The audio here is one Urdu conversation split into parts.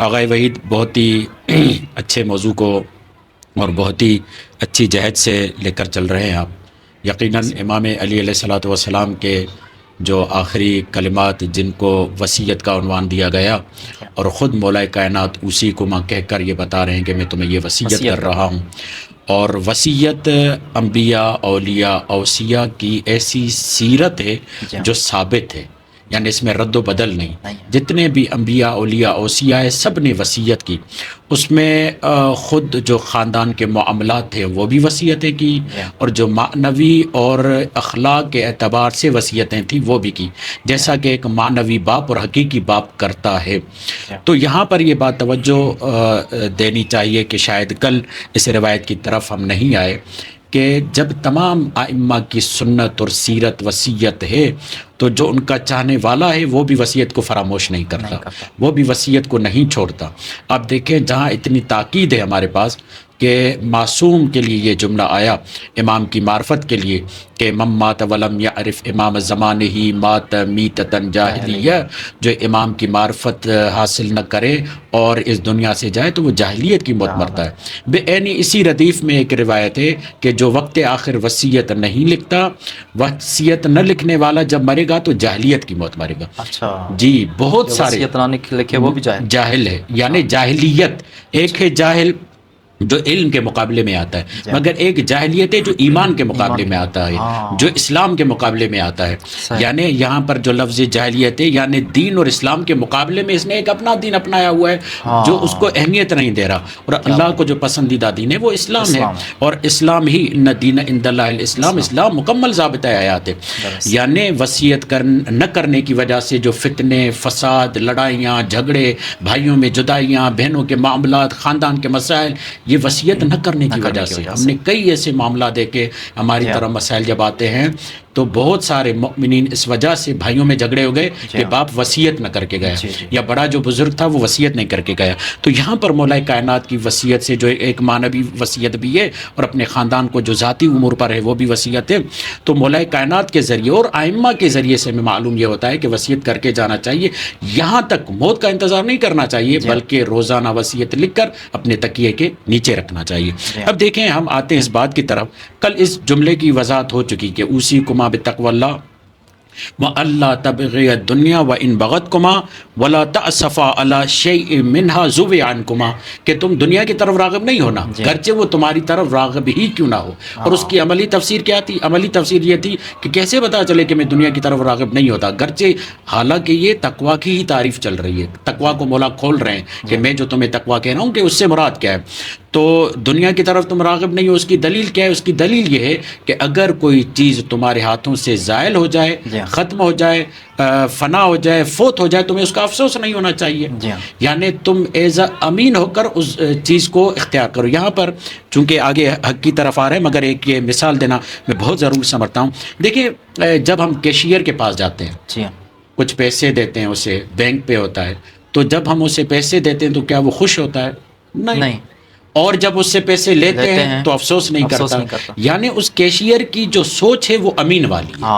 آغائے وحید بہت ہی اچھے موضوع کو اور بہت ہی اچھی جہد سے لے کر چل رہے ہیں آپ۔ یقیناً امام علی علیہ الصلوۃ والسلام کے جو آخری کلمات جن کو وصیت کا عنوان دیا گیا، اور خود مولا کائنات اسی کو ماں کہہ کر یہ بتا رہے ہیں کہ میں تمہیں یہ وصیت کر رہا ہوں۔ اور وصیت انبیاء، اولیاء، اوصیاء کی ایسی سیرت ہے جو ثابت ہے، یعنی اس میں رد و بدل نہیں۔ جتنے بھی انبیاء، اولیاء، اوصیاء سب نے وصیت کی، اس میں خود جو خاندان کے معاملات تھے وہ بھی وصیتیں کی، اور جو معنوی اور اخلاق کے اعتبار سے وصیتیں تھیں وہ بھی کی، جیسا کہ ایک معنوی باپ اور حقیقی باپ کرتا ہے۔ تو یہاں پر یہ بات توجہ دینی چاہیے کہ شاید کل اس روایت کی طرف ہم نہیں آئے کہ جب تمام ائمہ کی سنت اور سیرت وصیت ہے تو جو ان کا چاہنے والا ہے وہ بھی وصیت کو فراموش نہیں کرتا، وہ بھی وصیت کو نہیں چھوڑتا۔ آپ دیکھیں جہاں اتنی تاکید ہے ہمارے پاس کہ معصوم کے لیے یہ جملہ آیا امام کی معرفت کے لیے کہ من مات ولم یعرف امام زمانہ ہی مات میتۃ جاہلیہ، جو امام کی معرفت حاصل نہ کرے اور اس دنیا سے جائے تو وہ جاہلیت کی موت مرتا ہے۔ بے عینی اسی ردیف میں ایک روایت ہے کہ جو وقت آخر وصیت نہیں لکھتا، وصیت نہ لکھنے والا جب مرے گا تو جاہلیت کی موت مرے گا۔ اچھا جی، بہت سارے وصیت نہ لکھے وہ بھی جاہل ہے، یعنی جاہلیت ایک ہے جاہل جو علم کے مقابلے میں آتا ہے، مگر ایک جاہلیت ہے جو ایمان کے مقابلے میں آتا ہے، جو اسلام کے مقابلے میں آتا ہے۔ یعنی یہاں پر جو لفظ جاہلیت ہے یعنی دین اور اسلام کے مقابلے میں اس نے ایک اپنا دین اپنایا ہوا ہے جو اس کو اہمیت نہیں دے رہا، اور اللہ کو جو پسندیدہ دین ہے وہ اسلام ہے، اور اسلام ہی ان دین عند اللہ الاسلام، اسلام مکمل ضابطہ حیات ہے۔ یعنی وصیت نہ کرنے کی وجہ سے جو فتنے، فساد، لڑائیاں، جھگڑے، بھائیوں میں جدائیاں، بہنوں کے معاملات، خاندان کے مسائل، یہ وصیت نہ کرنے کی وجہ سے ہم نے کئی ایسے معاملہ دیکھے۔ ہماری طرف مسائل جب آتے ہیں تو بہت سارے مؤمنین اس وجہ سے بھائیوں میں جھگڑے ہو گئے کہ باپ وصیت نہ کر کے گیا، یا بڑا جو بزرگ تھا وہ وصیت نہیں کر کے گیا۔ تو یہاں پر مولا کائنات کی وصیت سے جو ایک معنوی وصیت بھی ہے اور اپنے خاندان کو جو ذاتی امور پر ہے وہ بھی وصیت ہے، تو مولا کائنات کے ذریعے اور ائمہ کے ذریعے سے ہمیں معلوم یہ ہوتا ہے کہ وصیت کر کے جانا چاہیے، یہاں تک موت کا انتظار نہیں کرنا چاہیے، بلکہ روزانہ وصیت لکھ کر اپنے تکیے کے نیچے رکھنا چاہیے۔ اب دیکھیں ہم آتے ہیں اس بات کی طرف، کل اس جملے کی وضاحت ہو چکی کہ اوصیکم بتقوی اللہ وَأَلَّا تَبْغِيَ الدُّنْيَا وَإِنْ بَغَتْكُمَا وَلَا تَأْسَفَا عَلَى شَيْءٍ مِّنْهَا زُوِّ عَنْكُمَا، کہ تم دنیا کی طرف راغب نہیں ہونا گرچہ وہ تمہاری طرف راغب ہی کیوں نہ ہو۔ اور اس کی عملی تفسیر کیا تھی؟ عملی تفسیر یہ تھی کہ کیسے پتا چلے کہ میں دنیا کی طرف راغب نہیں ہوتا، گرچہ حالانکہ یہ تقویٰ کی ہی تعریف چل رہی ہے، تقویٰ کو مولا کھول رہے ہیں کہ میں جو تمہیں تقویٰ کہہ رہا ہوں کہ اس سے مراد کیا ہے۔ تو دنیا کی طرف تم راغب نہیں ہو، اس کی دلیل کیا ہے؟ اس کی دلیل یہ ہے کہ اگر کوئی چیز تمہارے ہاتھوں سے زائل ہو جائے، ختم ہو جائے، فنا ہو جائے، فوت ہو جائے، تمہیں اس کا افسوس نہیں ہونا چاہیے، یعنی تم ایز امین ہو کر اس چیز کو اختیار کرو۔ یہاں پر چونکہ آگے حق کی طرف آ رہے ہیں، مگر ایک یہ مثال دینا میں بہت ضرور سمجھتا ہوں۔ دیکھیں جب ہم کیشیئر کے پاس جاتے ہیں، کچھ پیسے دیتے ہیں، اسے بینک پہ ہوتا ہے، تو جب ہم اسے پیسے دیتے ہیں تو کیا وہ خوش ہوتا ہے؟ نہیں۔ اور جب اس سے پیسے لیتے ہیں تو افسوس نہیں کرتا۔ یعنی اس کیشیئر کی جو سوچ ہے وہ امین والی ہے،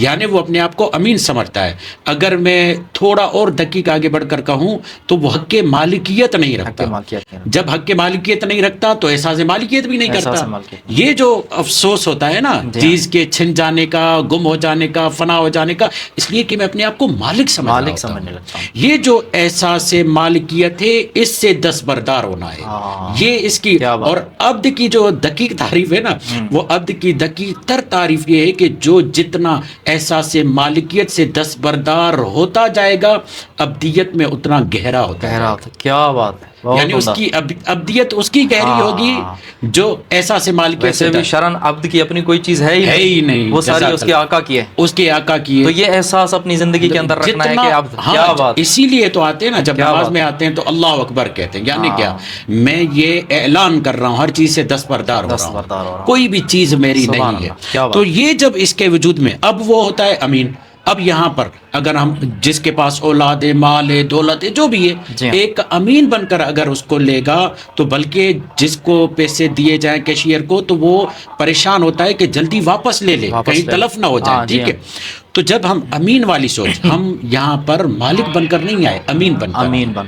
یعنی وہ اپنے آپ کو امین سمجھتا ہے۔ اگر میں تھوڑا اور دقیق آگے بڑھ کر کہوں تو وہ حق مالکیت نہیں رکھتا۔ جب حق مالکیت نہیں رکھتا تو احساس مالکیت بھی نہیں کرتا۔ یہ جو افسوس ہوتا ہے نا چیز کے چھن جانے کا، گم ہو جانے کا، فنا ہو جانے کا، اس لیے کہ میں اپنے آپ کو مالک سمجھنے لگتا ہوں۔ یہ جو احساس مالکیت ہے اس سے دستبردار ہونا ہے۔ یہ اس کی اور عبد کی جو دقیق تعریف ہے نا، وہ عبد کی دقیق تر تعریف یہ ہے کہ جو جتنا احساس مالکیت سے دستبردار ہوتا جائے گا عبدیت میں اتنا گہرا ہوتا ہے۔ کیا بات ہے، یعنی اس کی عبدیت اس کی گہری ہوگی جو احساس مالکیت سے۔ ویسے بھی شرن عبد کی اپنی کوئی چیز ہے ہی نہیں، وہ ساری اس کے آقا کی ہے، اس کے آقا کی ہے۔ تو یہ احساس اپنی زندگی کے اندر رکھنا ہے کہ عبد، کیا بات۔ اسی لیے تو آتے ہیں نا جب نماز میں آتے ہیں تو اللہ اکبر کہتے ہیں، یعنی کیا؟ میں یہ اعلان کر رہا ہوں ہر چیز سے دستبردار ہو رہا ہوں، کوئی بھی چیز میری نہیں ہے۔ تو یہ جب اس کے وجود میں اب وہ ہوتا ہے امین۔ اب یہاں پر اگر ہم جس کے پاس اولاد ہے، مال ہے، دولت ہے، جو بھی ہے، ایک امین بن کر اگر اس کو لے گا تو بلکہ جس کو پیسے دیے جائیں کیشیئر کو تو وہ پریشان ہوتا ہے کہ جلدی واپس لے لے، کہیں تلف نہ ہو جائے. ٹھیک ہے، تو جب ہم امین والی سوچ، ہم یہاں پر مالک بن کر نہیں آئے، امین بن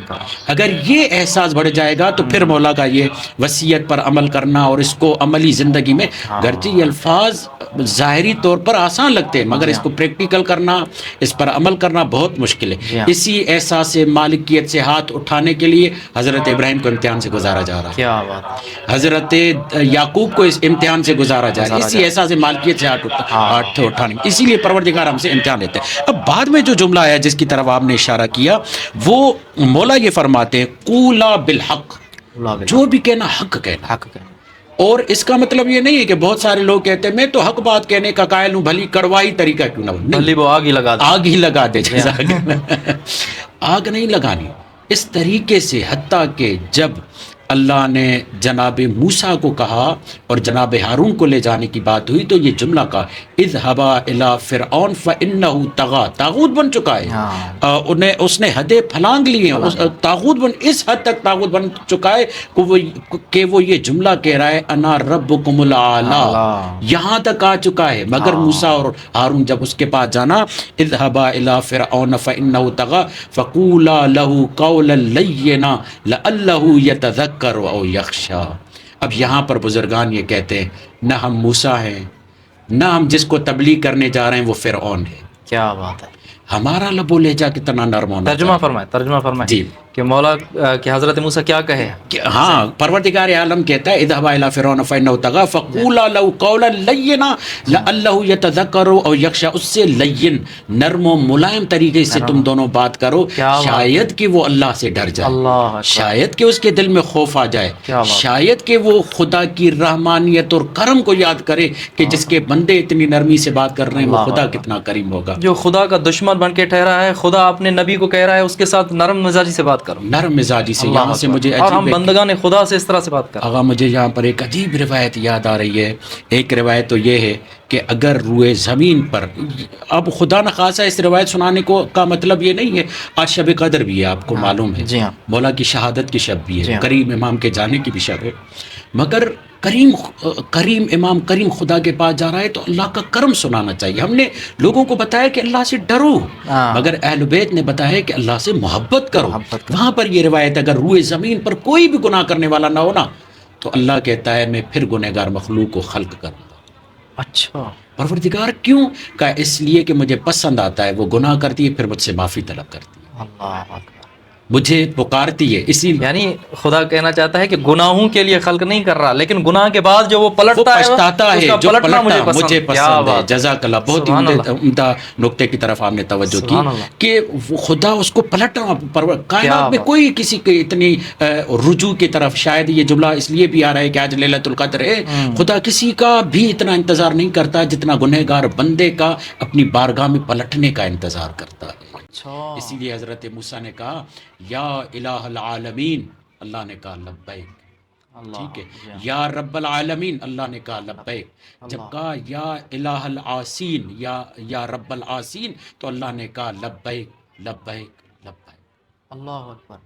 کر. اگر یہ احساس بڑھ جائے گا تو پھر مولا کا یہ وصیت پر عمل کرنا اور اس کو عملی زندگی میں، گرچہ یہ الفاظ ظاہری طور پر آسان لگتے ہیں مگر اس کو پریکٹیکل کرنا، اس پر عمل کرنا بہت مشکل ہے. اسی احساس مالکیت سے ہاتھ اٹھانے کے لیے حضرت ابراہیم کو امتحان سے گزارا جا رہا ہے. کیا بات. حضرت یعقوب کو اس امتحان سے گزارا جا رہا ہے، اسی احساس مالکیت سے ہاتھ اٹھانے، اسی لیے پروردگار ہم سے امتحان لیتے ہیں. اب بعد میں جو جملہ آیا جس کی طرف آپ نے اشارہ کیا، وہ مولا یہ فرماتے ہیں قولا بالحق، جو بھی کہنا حق کہنا. اور اس کا مطلب یہ نہیں ہے کہ بہت سارے لوگ کہتے ہیں میں تو حق بات کہنے کا قائل ہوں، بھلی کڑوائی طریقہ کیوں نہ ہو. بھلی وہ آگ ہی لگا دے. آگ نہیں لگانی اس طریقے سے، حتیٰ کہ جب اللہ نے جناب موسیٰ کو کہا اور جناب ہارون کو لے جانے کی بات ہوئی تو یہ جملہ کہا اذهبا الى فرعون فانه طغى، طاغوت بن چکا ہے، اس نے حدیں پھلانگ لی ہیں، طاغوت بن اس حد تک طاغوت بن چکا ہے کہ وہ یہ جملہ کہہ رہا ہے انا ربکم الاعلی، یہاں تک آ چکا ہے. مگر موسیٰ اور ہارون جب اس کے پاس جانا، اذهبا الى فرعون فانه طغى فقولا له قولا لینا لعلہ یتذکر او یخشا. اب یہاں پر بزرگان یہ کہتے ہیں نہ ہم موسیٰ ہیں، نہ ہم جس کو تبلیغ کرنے جا رہے ہیں وہ فرعون ہے. کیا بات ہے. ہمارا لب و لہجہ کتنا نرم ہونا. ترجمہ فرمائے جی کہ مولا کہ حضرت موسیٰ کیا کہے. ہاں، پروردگار عالم کہتا ہے اذهبا الى فرعون فانه طغى فقولا له قولا لینا لعلہ یتذکر او یخشا. اس سے لین، نرم و ملائم طریقے سے تم دونوں بات کرو، شاید کہ وہ اللہ سے ڈر جائے، شاید کہ اس کے دل میں خوف آ جائے، شاید کہ وہ خدا کی رحمانیت اور کرم کو یاد کرے کہ جس کے بندے اتنی نرمی سے بات کر رہے ہیں وہ خدا کتنا کریم ہوگا. جو خدا کا دشمن بن کے ٹھہرا ہے، خدا اپنے نبی کو کہہ رہا ہے اس کے ساتھ نرم مزاجی سے بات کرو، نرم مزاجی سے. یہاں سے مجھے اور ہم بندگان خدا سے اس طرح سے بات کریں. آغا مجھے یہاں پر ایک عجیب روایت یاد آ رہی ہے. ایک روایت تو یہ ہے کہ اگر روئے زمین پر، اب خدا نخواستہ اس روایت سنانے کو کا مطلب یہ نہیں ہے، آج شب قدر بھی ہے آپ کو معلوم ہے، مولا کی شہادت کی شب بھی ہے، کریم امام کے جانے کی بھی شب ہے، مگر کریم امام کریم خدا کے پاس جا رہا ہے تو اللہ کا کرم سنانا چاہیے. ہم نے لوگوں کو بتایا کہ اللہ سے ڈرو، مگر اہل بیت نے بتایا کہ اللہ سے محبت کرو. وہاں پر یہ روایت اگر روئے زمین پر کوئی بھی گناہ کرنے والا نہ ہونا تو اللہ کہتا ہے میں پھر گنہگار مخلوق کو خلق کروں گا. اچھا، پروردگار کیوں؟ کہا اس لیے کہ مجھے پسند آتا ہے، وہ گناہ کرتی ہے پھر مجھ سے معافی طلب کرتی ہے، اللہ اکبر، مجھے پکارتی ہے. اسی یعنی خدا کہنا چاہتا ہے کہ گناہوں کے لیے خلق نہیں کر رہا، لیکن گناہ کے بعد جو وہ پلٹتا ہے، پچھتاتا ہے، جو پلٹنا مجھے پسند ہے. جزاک اللہ، بہت ہی عمدہ نقطے کی طرف آپ نے توجہ کی کہ خدا اس کو پلٹنا. کائنات میں کوئی کسی کی اتنی رجوع کی طرف، شاید یہ جملہ اس لیے بھی آ رہا ہے کہ آج لیلۃ القدر ہے، خدا کسی کا بھی اتنا انتظار نہیں کرتا جتنا گنہگار بندے کا اپنی بارگاہ میں پلٹنے کا انتظار کرتا ہے. اسی لیے حضرت موسیٰ نے کہا یا الہ العالمین، اللہ نے کہا لبیک. ٹھیک ہے، یا رب العالمین، اللہ نے کہا لبیک. جب کہا یا الہ العاصین، یا رب العاصین، تو اللہ نے کہا لبیک لبیک لبیک. اللہ اکبر.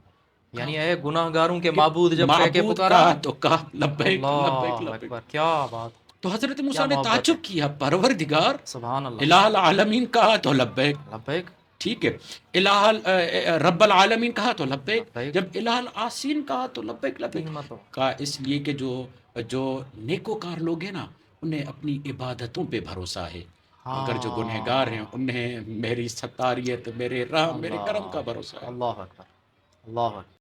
یعنی اے گناہگاروں کے معبود جب کہہ کے پکارا تو کہا لبیک لبیک لبیک. کیا بات. تو حضرت موسیٰ نے تعجب کیا، پروردگار، سبحان اللہ، الہ العالمین کہا تو لبیک لبیک. ٹھیک ہے، رب العالمین کہا تو لبیک، جب الہ العاصین کہا تو لبیک لبیک کہا. اس لیے کہ جو نیکوکار لوگ ہیں نا انہیں اپنی عبادتوں پہ بھروسہ ہے، مگر جو گنہگار ہیں انہیں میری ستاریت، میرے رحم، میرے کرم کا بھروسہ ہے. اللہ اکبر، اللہ اکبر.